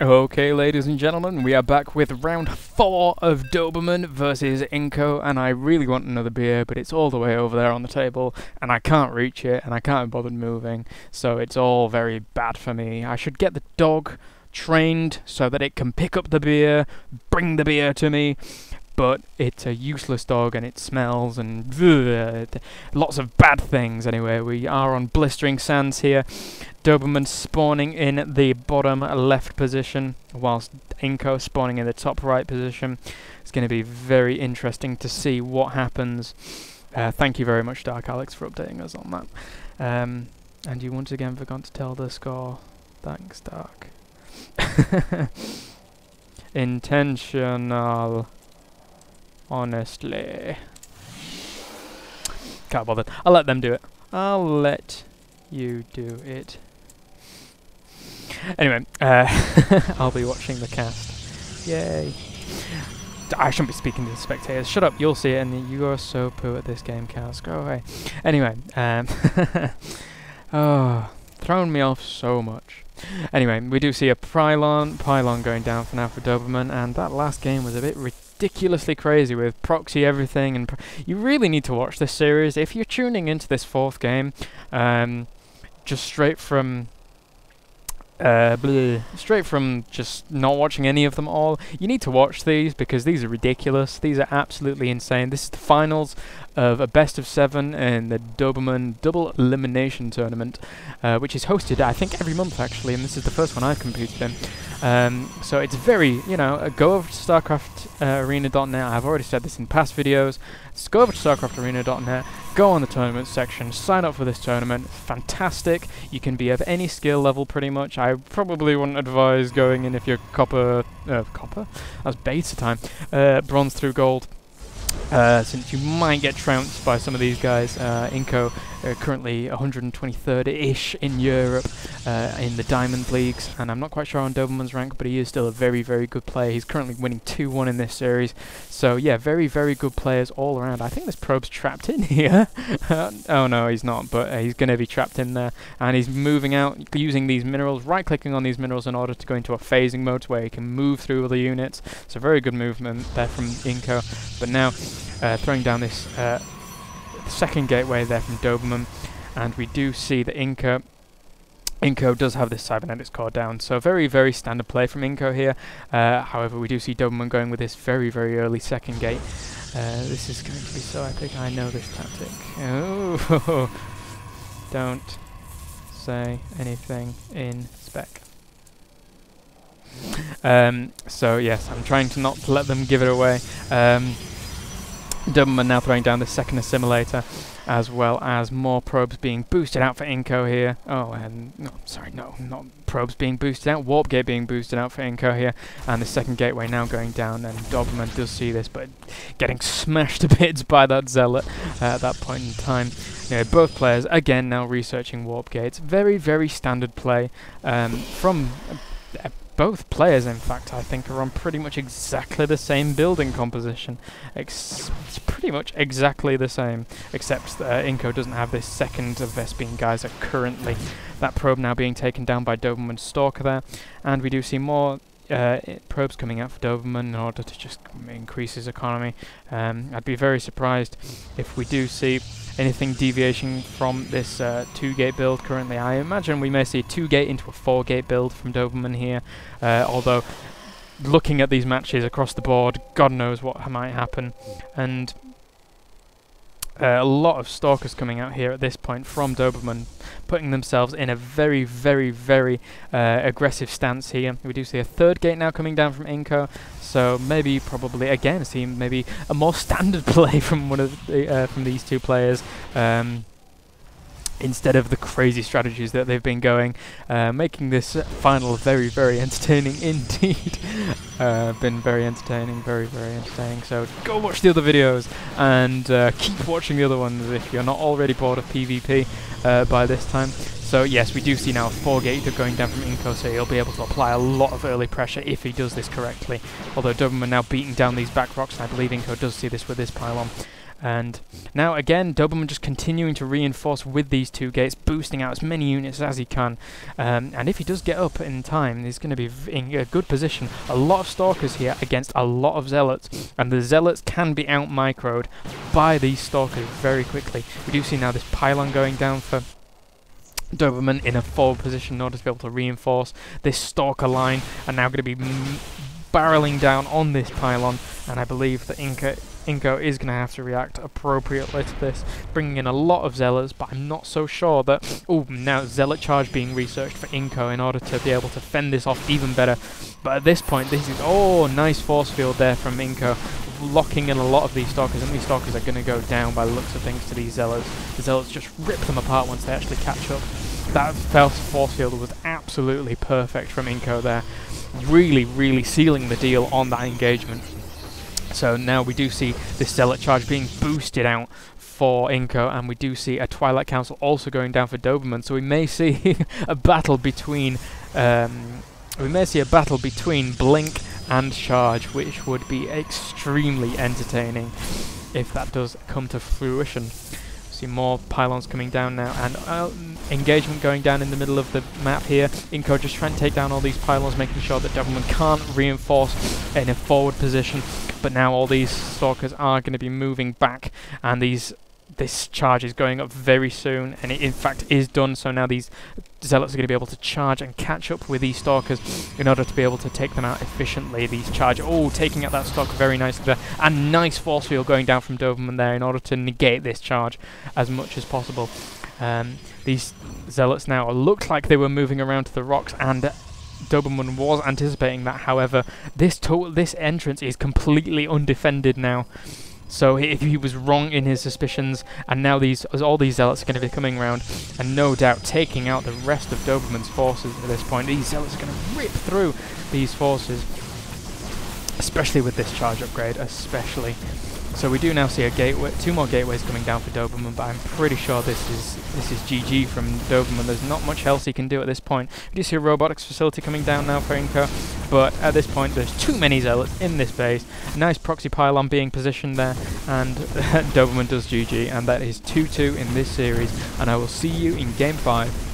Okay, ladies and gentlemen, we are back with round 4 of Doberman versus iNko, and I really want another beer, but it's all the way over there on the table, and I can't reach it, and I can't be bothered moving, so it's all very bad for me. I should get the dog trained so that it can pick up the beer, bring the beer to me, but it's a useless dog and it smells and lots of bad things. Anyway, we are on blistering sands here. Doberman spawning in the bottom left position, whilst iNko spawning in the top right position. It's going to be very interesting to see what happens. Thank you very much, Dark Alex, for updating us on that. And you once again forgot to tell the score. Thanks, Dark. Intentional. Honestly. Can't bother. I'll let them do it. I'll let you do it. Anyway, I'll be watching the cast. Yay. I shouldn't be speaking to the spectators. Shut up, you'll see it, and you are so poo at this game, cast. Go away. Anyway, oh, thrown me off so much. Anyway, we do see a pylon going down for now for Doberman, and that last game was a bit ridiculously crazy with proxy everything, and you really need to watch this series. If you're tuning into this 4th game, just straight from just not watching any of them all, you need to watch these because these are ridiculous. These are absolutely insane. This is the finals of a best of 7 in the Doberman double elimination tournament, which is hosted, I think, every month actually, and this is the first one I've competed in. So it's very, go over to StarcraftArena.net. I've already said this in past videos. Just go over to StarcraftArena.net, go on the tournament section, sign up for this tournament. Fantastic. You can be of any skill level pretty much. I probably wouldn't advise going in if you're copper? That's beta time. Bronze through gold. Since you might get trounced by some of these guys. iNko currently 123rd-ish in Europe in the Diamond Leagues, and I'm not quite sure on Doberman's rank, but he is still a very, very good player. He's currently winning 2-1 in this series, so yeah, very, very good players all around. I think this probe's trapped in here. Oh no, he's not, but he's going to be trapped in there, and he's moving out using these minerals, right-clicking on these minerals in order to go into a phasing mode where he can move through other units. So very good movement there from iNko, but now throwing down this second gateway there from Doberman, and we do see that iNko does have this cybernetics core down, so very, very standard play from iNko here. However, we do see Doberman going with this very, very early second gate. This is going to be so epic. I know this tactic. Oh, don't say anything in spec. So yes, I'm trying to not let them give it away. Doberman now throwing down the second assimilator, as well as more probes being boosted out for iNko here. Oh, and no, sorry, no, not probes being boosted out, warp gate being boosted out for iNko here, and the second gateway now going down, and Doberman does see this, but getting smashed to bits by that zealot at that point in time. Both players again now researching warp gates. Very, very standard play from both players, in fact, I think, are on pretty much exactly the same building composition. It's pretty much exactly the same, except iNko doesn't have this second of Vespene Geyser currently. That probe now being taken down by Doberman's Stalker there, and we do see more probes coming out for Doberman in order to just increase his economy. I'd be very surprised if we do see anything deviation from this 2-gate build currently. I imagine we may see a 2-gate into a 4-gate build from Doberman here, although looking at these matches across the board, God knows what might happen. And a lot of Stalkers coming out here at this point from Doberman, putting themselves in a very, very, very aggressive stance here. We do see a 3rd gate now coming down from iNko, so maybe, probably, again, see maybe a more standard play from one of the, from these two players, instead of the crazy strategies that they've been going, making this final very, very entertaining indeed. Been very entertaining, very, very entertaining. So go watch the other videos and keep watching the other ones if you're not already bored of PvP by this time. So yes, we do see now a 4-gate going down from iNko, so he'll be able to apply a lot of early pressure if he does this correctly. Although Doberman now beating down these back rocks, and I believe iNko does see this with his pylon. And now again, Doberman just continuing to reinforce with these 2 gates, boosting out as many units as he can. And if he does get up in time, he's going to be in a good position. A lot of Stalkers here against a lot of Zealots, and the Zealots can be out-microed by these Stalkers very quickly. We do see now this pylon going down for Doberman in a forward position in order to be able to reinforce this Stalker line, and now going to be barreling down on this pylon, and I believe that iNko is going to have to react appropriately to this, bringing in a lot of Zealots, but I'm not so sure that... Oh, now Zealot charge being researched for iNko in order to be able to fend this off even better. But at this point, this is... Oh, nice force field there from iNko, locking in a lot of these Stalkers, and these Stalkers are going to go down by the looks of things to these Zealots. The Zealots just rip them apart once they actually catch up. That force field was absolutely perfect from iNko there. Really, really sealing the deal on that engagement. So now we do see this Zealot charge being boosted out for iNko, and we do see a Twilight Council also going down for Doberman. So we may see a battle between Blink and Charge, which would be extremely entertaining if that does come to fruition. See more pylons coming down now, and engagement going down in the middle of the map here. iNko just trying to take down all these pylons, making sure that Doberman can't reinforce in a forward position. But now all these Stalkers are going to be moving back, and this charge is going up very soon, and it in fact is done. So now these Zealots are going to be able to charge and catch up with these Stalkers in order to be able to take them out efficiently. These charge, taking out that Stalker very nicely there, and nice force field going down from Doberman there in order to negate this charge as much as possible. These Zealots now looked like they were moving around to the rocks, and Doberman was anticipating that. However, this entrance is completely undefended now. So if he was wrong in his suspicions, and now all these Zealots are going to be coming around, and no doubt taking out the rest of Doberman's forces at this point. These Zealots are going to rip through these forces, especially with this charge upgrade, especially. So we do now see a gateway, 2 more gateways coming down for Doberman, but I'm pretty sure this is GG from Doberman. There's not much else he can do at this point. We do see a robotics facility coming down now for iNko, but at this point there's too many Zealots in this base. Nice proxy pylon being positioned there, and Doberman does GG, and that is 2-2 in this series, and I will see you in Game 5.